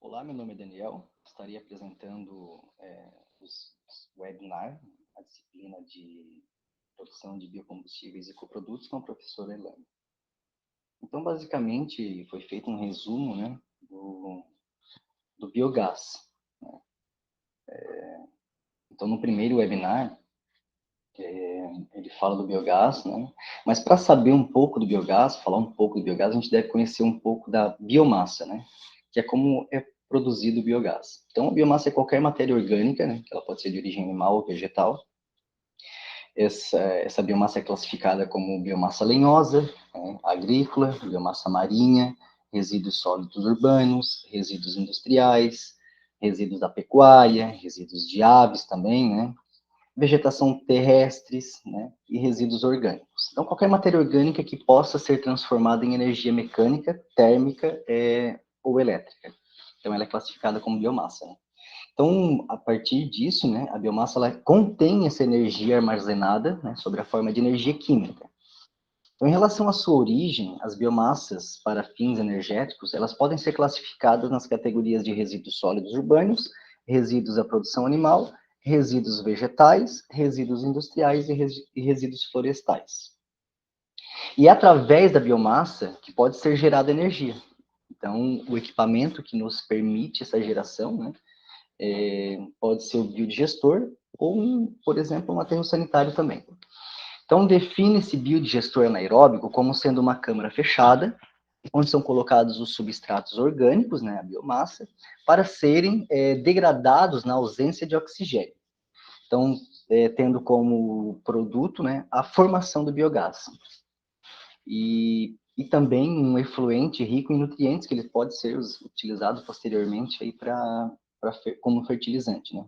Olá, meu nome é Daniel. Estaria apresentando o webinar, a disciplina de produção de biocombustíveis e coprodutos com a professora Elane. Então, basicamente, foi feito um resumo, né, do biogás. Então, no primeiro webinar, ele fala do biogás, né, mas para saber um pouco do biogás, falar um pouco do biogás, a gente deve conhecer um pouco da biomassa, né, que é como é produzido o biogás. Então, a biomassa é qualquer matéria orgânica, né, que ela pode ser de origem animal ou vegetal. Essa biomassa é classificada como biomassa lenhosa, né, agrícola, biomassa marinha, resíduos sólidos urbanos, resíduos industriais, resíduos da pecuária, resíduos de aves também, né, vegetação terrestres, né, e resíduos orgânicos. Então, qualquer matéria orgânica que possa ser transformada em energia mecânica, térmica ou elétrica. Então, ela é classificada como biomassa, né? Então, a partir disso, né, a biomassa ela contém essa energia armazenada, né, sob a forma de energia química. Então, em relação à sua origem, as biomassas para fins energéticos, elas podem ser classificadas nas categorias de resíduos sólidos urbanos, resíduos da produção animal, resíduos vegetais, resíduos industriais e resíduos florestais. E é através da biomassa que pode ser gerada energia. Então, o equipamento que nos permite essa geração, né, pode ser o biodigestor ou, por exemplo, um aterro sanitário também. Então, define-se biodigestor anaeróbico como sendo uma câmara fechada, onde são colocados os substratos orgânicos, né, a biomassa, para serem degradados na ausência de oxigênio. Então, tendo como produto, né, a formação do biogás. E também um efluente rico em nutrientes, que ele pode ser utilizado posteriormente aí como fertilizante, né?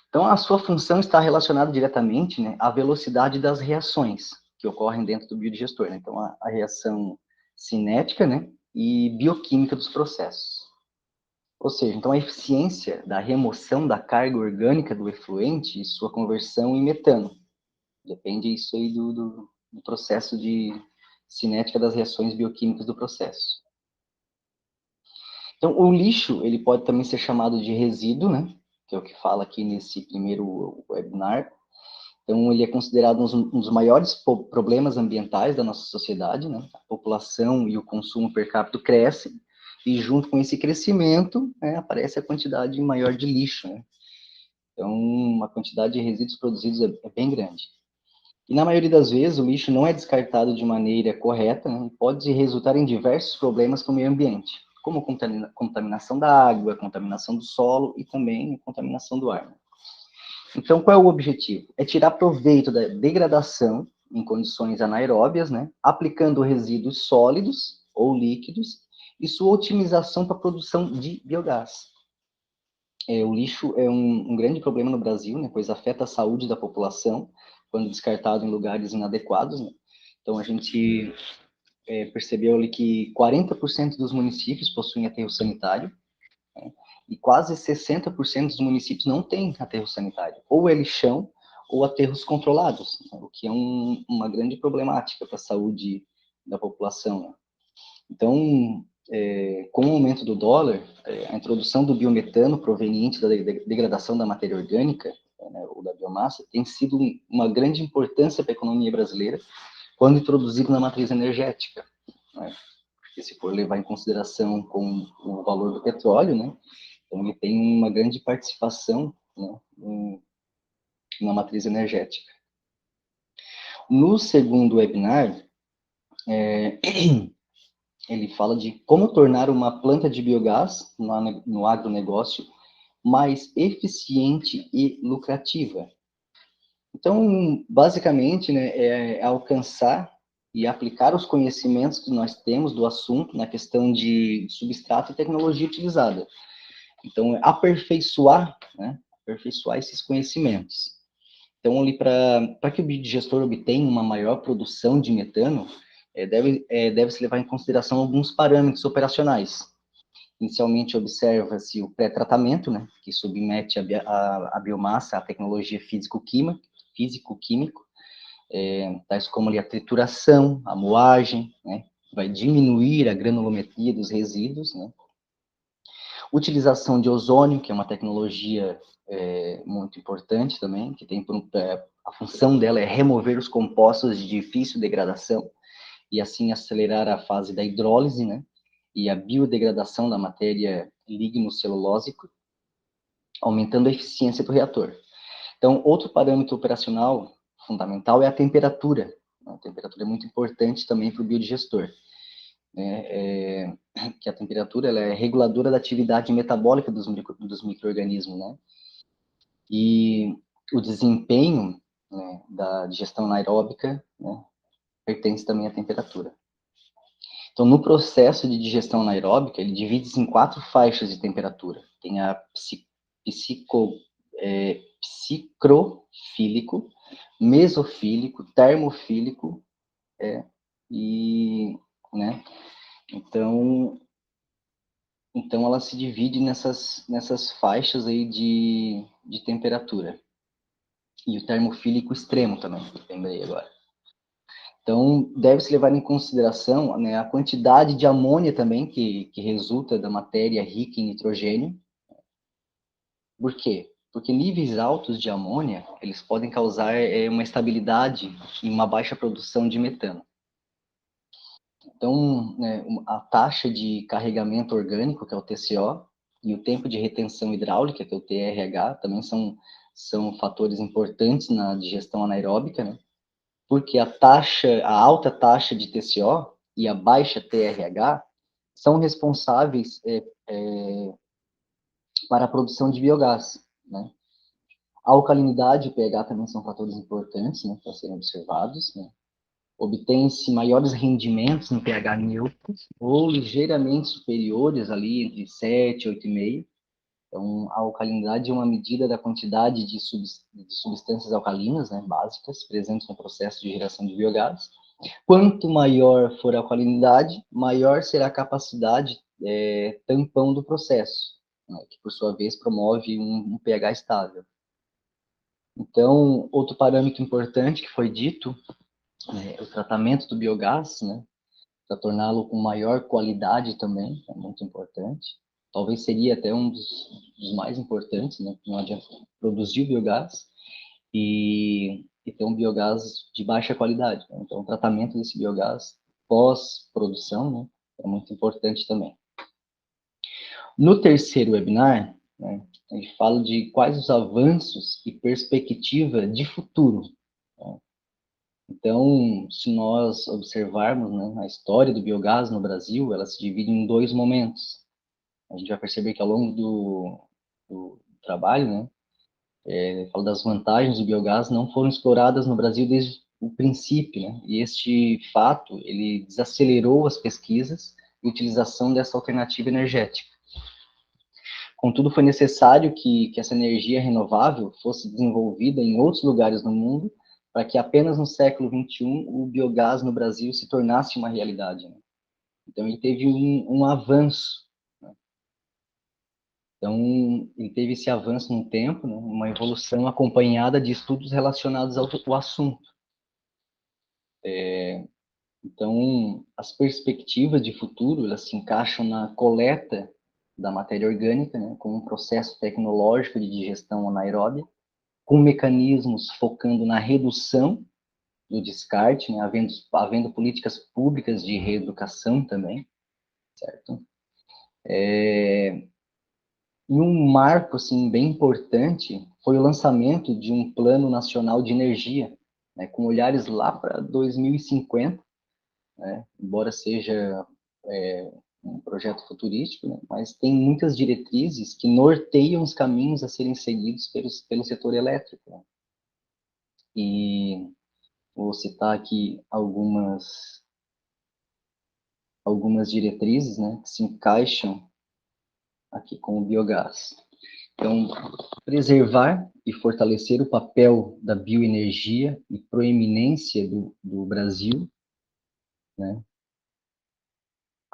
Então, a sua função está relacionada diretamente, né, à velocidade das reações que ocorrem dentro do biodigestor, né? Então, a reação cinética, né, e bioquímica dos processos. Ou seja, então a eficiência da remoção da carga orgânica do efluente e sua conversão em metano. Depende isso aí do processo de cinética das reações bioquímicas do processo. Então, o lixo, ele pode também ser chamado de resíduo, né, que é o que fala aqui nesse primeiro webinar. Então, ele é considerado um dos maiores problemas ambientais da nossa sociedade, né? A população e o consumo per capita crescem, e junto com esse crescimento, né, aparece a quantidade maior de lixo, né? Então, a quantidade de resíduos produzidos é bem grande. E na maioria das vezes, o lixo não é descartado de maneira correta, né, e pode resultar em diversos problemas para o meio ambiente, como contaminação da água, contaminação do solo e também contaminação do ar. Então, qual é o objetivo? É tirar proveito da degradação em condições anaeróbias, né, aplicando resíduos sólidos ou líquidos e sua otimização para a produção de biogás. O lixo é um grande problema no Brasil, né, pois afeta a saúde da população quando descartado em lugares inadequados, né? Então, a gente percebeu ali que 40% dos municípios possuem aterro sanitário, né, e quase 60% dos municípios não têm aterro sanitário. Ou é lixão, ou aterros controlados, né, o que é uma grande problemática para a saúde da população, né? Então, com o aumento do dólar, a introdução do biometano proveniente da degradação da matéria orgânica, né, ou da biomassa, tem sido uma grande importância para a economia brasileira quando introduzido na matriz energética, né? Porque se for levar em consideração com o valor do petróleo, né, então ele tem uma grande participação, né, na matriz energética. No segundo webinar, ele fala de como tornar uma planta de biogás no agronegócio mais eficiente e lucrativa. Então, basicamente, né, é alcançar e aplicar os conhecimentos que nós temos do assunto na questão de substrato e tecnologia utilizada. Então, aperfeiçoar, né, aperfeiçoar esses conhecimentos. Então, ali para que o biodigestor obtenha uma maior produção de metano, deve-se levar em consideração alguns parâmetros operacionais. Inicialmente, observa-se o pré-tratamento, né, que submete a biomassa à tecnologia físico-químico, tais como ali a trituração, a moagem, né, vai diminuir a granulometria dos resíduos, né, Utilização de ozônio, que é uma tecnologia muito importante também, que tem a função dela é remover os compostos de difícil degradação e assim acelerar a fase da hidrólise, né? E a biodegradação da matéria lignocelulósica, aumentando a eficiência do reator. Então, outro parâmetro operacional fundamental é a temperatura. A temperatura é muito importante também para o biodigestor, né? Que a temperatura ela é reguladora da atividade metabólica dos micro-organismos, né? E o desempenho, né, da digestão anaeróbica, né, pertence também à temperatura. Então, no processo de digestão anaeróbica, ele divide-se em 4 faixas de temperatura. Tem a psicrofílico, mesofílico, termofílico, e, né, então ela se divide nessas faixas aí de temperatura. E o termofílico extremo também, lembrei agora. Então, deve-se levar em consideração, né, a quantidade de amônia também que resulta da matéria rica em nitrogênio. Por quê? Porque níveis altos de amônia, eles podem causar uma estabilidade e uma baixa produção de metano. Então, né, a taxa de carregamento orgânico, que é o TCO, e o tempo de retenção hidráulica, que é o TRH, também são fatores importantes na digestão anaeróbica, né? Porque a alta taxa de TCO e a baixa TRH são responsáveis para a produção de biogás, né? A alcalinidade e o pH também são fatores importantes, né, para serem observados, né? Obtém-se maiores rendimentos no pH neutro ou ligeiramente superiores ali entre 7 e 8,5. Então, a alcalinidade é uma medida da quantidade de substâncias alcalinas, né, básicas, presentes no processo de geração de biogás. Quanto maior for a alcalinidade, maior será a capacidade tampão do processo, né, que por sua vez promove um pH estável. Então, outro parâmetro importante que foi dito é o tratamento do biogás, né, para torná-lo com maior qualidade também, é muito importante. Talvez seria até um dos mais importantes, né, não adianta produzir o biogás e ter um biogás de baixa qualidade, né? Então, o tratamento desse biogás pós-produção, né, é muito importante também. No terceiro webinar, né, a gente fala de quais os avanços e perspectiva de futuro, né? Então, se nós observarmos, né, a história do biogás no Brasil, ela se divide em 2 momentos. A gente vai perceber que ao longo do trabalho, né, falo das vantagens do biogás, não foram exploradas no Brasil desde o princípio, né? E este fato, ele desacelerou as pesquisas e utilização dessa alternativa energética. Contudo, foi necessário que essa energia renovável fosse desenvolvida em outros lugares no mundo, para que apenas no século XXI o biogás no Brasil se tornasse uma realidade, né? Então, ele teve um avanço, né? Então, ele teve esse avanço no tempo, né? Uma evolução acompanhada de estudos relacionados ao assunto. Então, as perspectivas de futuro, elas se encaixam na coleta da matéria orgânica, né, com um processo tecnológico de digestão anaeróbia, com mecanismos focando na redução do descarte, né, havendo políticas públicas de reeducação também, certo? E um marco, assim, bem importante foi o lançamento de um Plano Nacional de Energia, né, com olhares lá para 2050, né, embora seja um projeto futurístico, né, mas tem muitas diretrizes que norteiam os caminhos a serem seguidos pelo setor elétrico, né? E vou citar aqui algumas diretrizes, né, que se encaixam aqui com o biogás. Então, preservar e fortalecer o papel da bioenergia e proeminência do Brasil, né?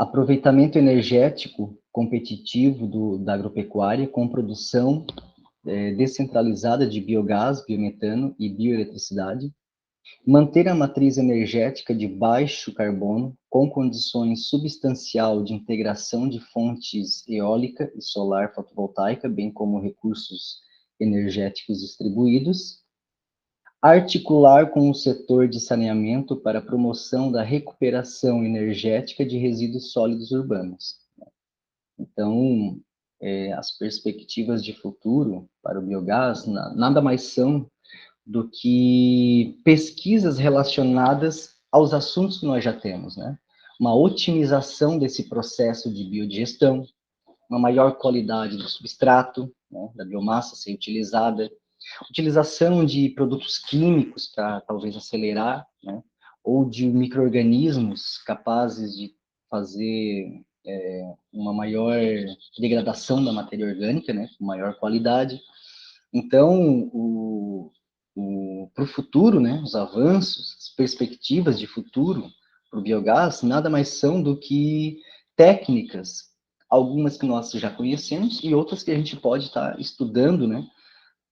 Aproveitamento energético competitivo da agropecuária com produção descentralizada de biogás, biometano e bioeletricidade, Manter a matriz energética de baixo carbono, com condições substancial de integração de fontes eólica e solar fotovoltaica, bem como recursos energéticos distribuídos. Articular com o setor de saneamento para a promoção da recuperação energética de resíduos sólidos urbanos. Então, as perspectivas de futuro para o biogás nada mais são do que pesquisas relacionadas aos assuntos que nós já temos, né? Uma otimização desse processo de biodigestão, uma maior qualidade do substrato, né, da biomassa ser utilizada, utilização de produtos químicos para talvez acelerar, né, ou de micro-organismos capazes de fazer uma maior degradação da matéria orgânica, né, com maior qualidade. Então, para o futuro, né, os avanços, as perspectivas de futuro para o biogás, nada mais são do que técnicas, algumas que nós já conhecemos e outras que a gente pode estar estudando, né,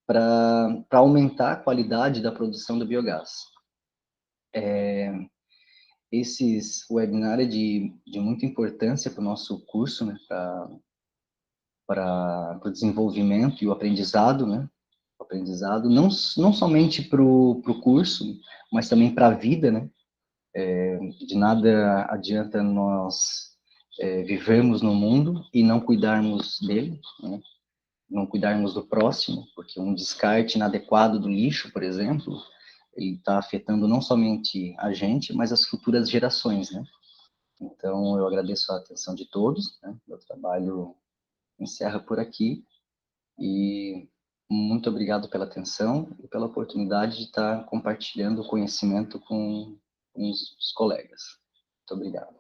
para aumentar a qualidade da produção do biogás. Esses webinar é de muita importância para o nosso curso, né, para o desenvolvimento e o aprendizado, né, o aprendizado não somente para o curso, mas também para a vida, né, de nada adianta nós vivermos no mundo e não cuidarmos dele, né, não cuidarmos do próximo, porque um descarte inadequado do lixo, por exemplo, ele está afetando não somente a gente, mas as futuras gerações, né? Então, eu agradeço a atenção de todos, né? Meu trabalho encerra por aqui e muito obrigado pela atenção e pela oportunidade de estar compartilhando o conhecimento com os colegas. Muito obrigado.